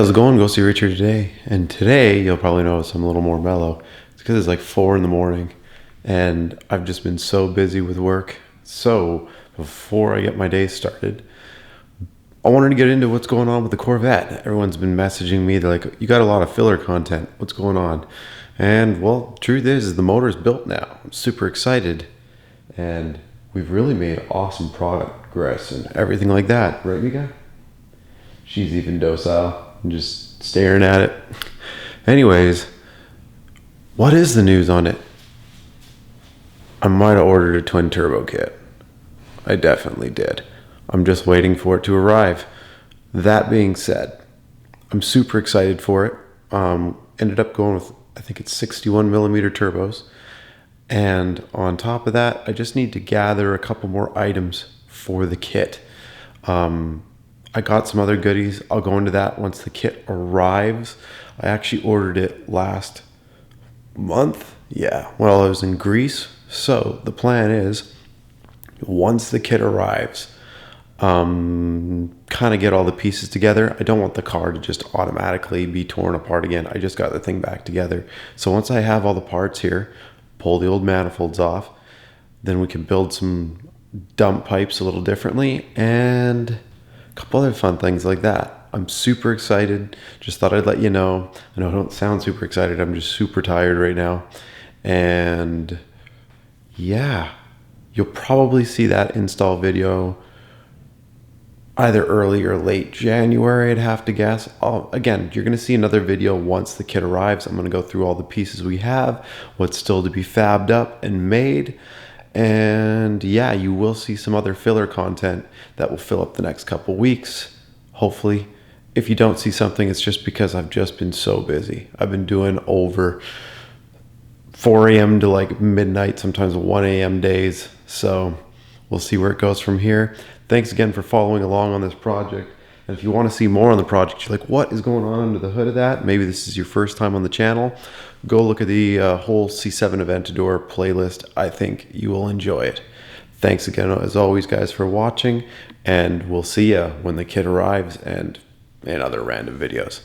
How's it going? Go see Richard today. And today you'll probably notice I'm a little more mellow. It's because it's like 4 in the morning and I've just been so busy with work. So before I get my day started, I wanted to get into what's going on with the Corvette. Everyone's been messaging me. They're like, you got a lot of filler content. What's going on? And well, truth is the motor's built now. I'm super excited. And we've really made awesome progress and everything like that. Right, Mika? She's even docile. I'm just staring at it. Anyways, what is the news on it? I might have ordered a twin turbo kit. I definitely did. I'm just waiting for it to arrive. That being said, I'm super excited for it. Ended up going with, I think it's 61 millimeter turbos. And on top of that, I just need to gather a couple more items for the kit. I got some other goodies. I'll go into that once the kit arrives. I actually ordered it last month. Yeah, while I was in Greece. So the plan is, once the kit arrives, kind of get all the pieces together. I don't want the car to just automatically be torn apart again. I just got the thing back together. So once I have all the parts here, pull the old manifolds off, then we can build some dump pipes a little differently and a couple other fun things like that. I'm super excited. Just thought I'd let you know. I know I don't sound super excited. I'm just super tired right now. And yeah, you'll probably see that install video either early or late January, I'd have to guess. Again, you're going to see another video once the kit arrives. I'm going to go through all the pieces we have, what's still to be fabbed up and made. And yeah, you will see some other filler content that will fill up the next couple weeks, hopefully. If you don't see something, it's just because I've just been so busy. I've been doing over 4 a.m. to like midnight, sometimes 1 a.m. days. So we'll see where it goes from here. Thanks again for following along on this project. And if you want to see more on the project, you're like, what is going on under the hood of that? Maybe this is your first time on the channel. Go look at the whole C7 Aventador playlist. I think you will enjoy it. Thanks again, as always, guys, for watching. And we'll see you when the kit arrives and in other random videos.